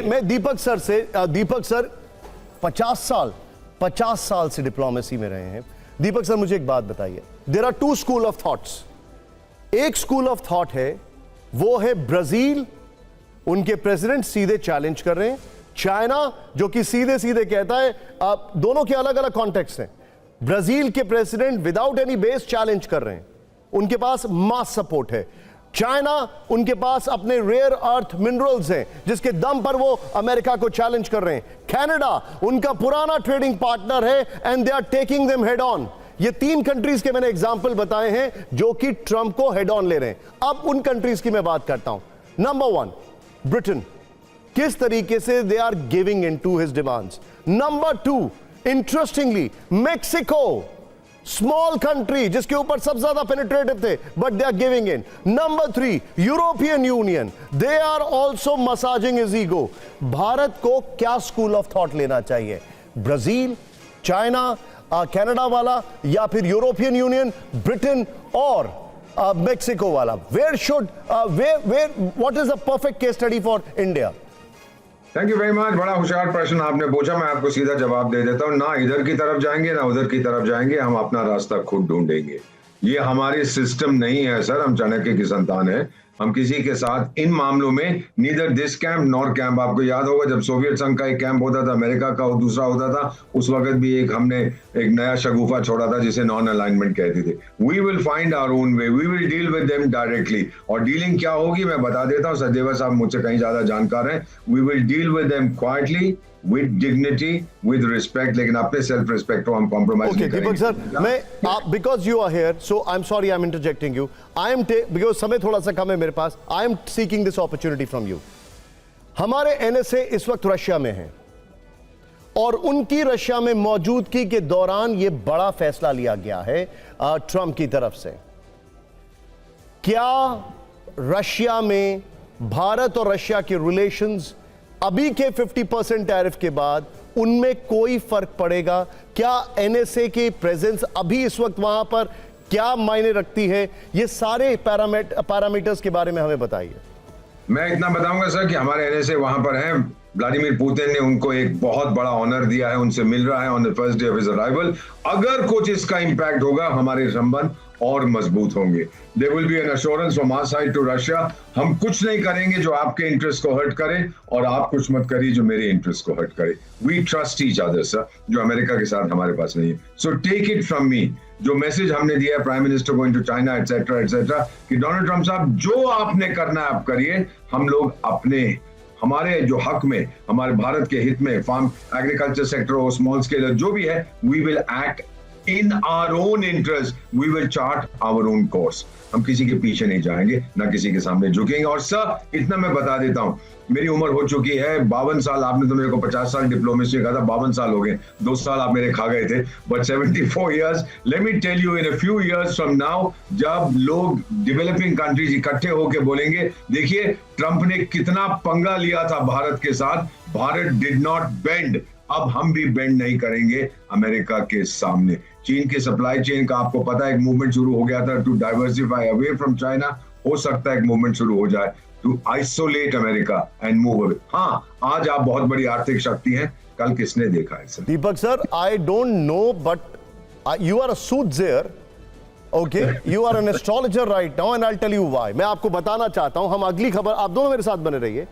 मैं दीपक सर से, दीपक सर 50 साल से डिप्लोमेसी में रहे हैं। दीपक सर मुझे एक बात बताइए, there are two school of thoughts. एक स्कूल ऑफ थॉट है, वो है ब्राजील, उनके प्रेसिडेंट सीधे चैलेंज कर रहे हैं। चाइना जो कि सीधे सीधे कहता है, आप दोनों के अलग अलग कॉन्टेक्स्ट हैं। ब्राजील के president without any base challenge कर रहे हैं, उनके पास मास सपोर्ट है। चाइना, उनके पास अपने रेयर अर्थ मिनरल्स हैं जिसके दम पर वो अमेरिका को चैलेंज कर रहे हैं। कनाडा उनका पुराना ट्रेडिंग पार्टनर है and they are taking them head on. ये 3 कंट्रीज के मैंने एग्जांपल बताए हैं जो कि ट्रंप को हेड ऑन ले रहे हैं। अब उन कंट्रीज की मैं बात करता हूं। नंबर 1 ब्रिटेन, किस तरीके से they are giving in to his demands. Number 2 interestingly Mexico, small country जिसके ऊपर सबसे ज्यादा पेनिट्रेटिव थे, but they are giving in. Number 3 European Union, they are also massaging his ego. Bharat को क्या स्कूल ऑफ थॉट लेना चाहिए? ब्राजील, चाइना, कनाडा वाला, या फिर यूरोपियन यूनियन, ब्रिटेन और मेक्सिको वाला? Where should what is the perfect case study for India? Thank you very much. बड़ा होशियार प्रश्न आपने पूछा, मैं आपको सीधा जवाब दे देता हूँ। ना इधर की तरफ जाएंगे ना उधर की तरफ जाएंगे, हम अपना रास्ता खुद ढूंढेंगे। ये हमारी सिस्टम नहीं है सर, हम चाणक्य की संतान है। हम किसी के साथ इन मामलों में neither this camp nor camp. आपको याद होगा जब सोवियत संघ का एक कैंप होता था, अमेरिका का और दूसरा होता था, उस वक्त भी हमने एक नया शगुफा छोड़ा था जिसे नॉन अलाइनमेंट कहते थे। We will find our own way, we will deal with them directly. और डीलिंग क्या होगी मैं बता देता हूँ, सचदेवा साहब मुझसे कहीं ज्यादा जानकार हैं। We will deal with them quietly, with dignity, with respect, लेकिन अपने self respect को हम compromise नहीं करेंगे। दीपक सर, मैं आप because you are here, so I'm sorry I'm interjecting you. because समय थोड़ा सा कम है मेरे पास, I am seeking this opportunity from you. हमारे NSA इस वक्त रशिया में है और उनकी रशिया में मौजूदगी के दौरान ये बड़ा फैसला लिया गया है ट्रंप की तरफ से। क्या रशिया में भारत और रशिया के रिलेशंस अभी के 50% टैरिफ के बाद उनमें कोई फर्क पड़ेगा? क्या एनएसए की प्रेजेंस अभी इस वक्त वहां पर क्या मायने रखती है? ये सारे पैरामीटर्स के बारे में हमें बताइए। मैं इतना बताऊंगा सर कि हमारे एनएसए वहां पर हैं। व्लादिमीर पुतिन ने उनको एक बहुत बड़ा ऑनर दिया है, उनसे मिल रहा है on the first day of his arrival. अगर कुछ इसका इंपैक्ट होगा, हमारे संबंध और मजबूत होंगे। There will be an assurance from our side to Russia. हम कुछ नहीं करेंगे जो आपके इंटरेस्ट को हर्ट करे और आप कुछ मत करिए जो मेरे इंटरेस्ट को हर्ट करे। We trust each other sir, जो अमेरिका के साथ हमारे पास नहीं है। So take it from me, जो मैसेज हमने दिया है prime minister going to China etcetera etcetera, कि डोनाल्ड ट्रंप साहब जो आपने करना है आप करिए। हम लोग अपने हमारे जो हक में, हमारे भारत के हित में, फार्म एग्रीकल्चर सेक्टर हो, स्मॉल स्केल जो भी है, we will act in our own interest, we will chart our own course. हम किसी के पीछे नहीं जाएंगे, ना किसी के सामने झुकेंगे। और सर इतना मैं बता देता हूँ, मेरी उम्र हो चुकी है 52 साल। आपने तो मेरे को 50 साल डिप्लोमेसी कहा था, 52 साल हो गए, 2 साल आप मेरे खा गए थे, but 74 years, let me tell you, in a few years from now, जब लोग डेवलपिंग कंट्रीज इकट्ठे होके बोलेंगे, देखिए ट्रंप ने कितना पंगा लिया था भारत के साथ, भारत डिड नॉट बेंड, अब हम भी बेंड नहीं करेंगे अमेरिका के सामने। चीन की सप्लाई चेन का आपको पता है एक मूवमेंट शुरू हो गया था to diversify away from China. हो सकता है एक मूवमेंट शुरू हो जाए to isolate America and move away. हाँ, आज आप बहुत बड़ी आर्थिक शक्ति हैं, कल किसने देखा है sir? Deepak sir, I don't know but you are a soothsayer, okay, you are an astrologer right now and I will tell you why. मैं आपको बताना चाहता हूं, हम अगली खबर, आप दोनों मेरे साथ बने रहिए।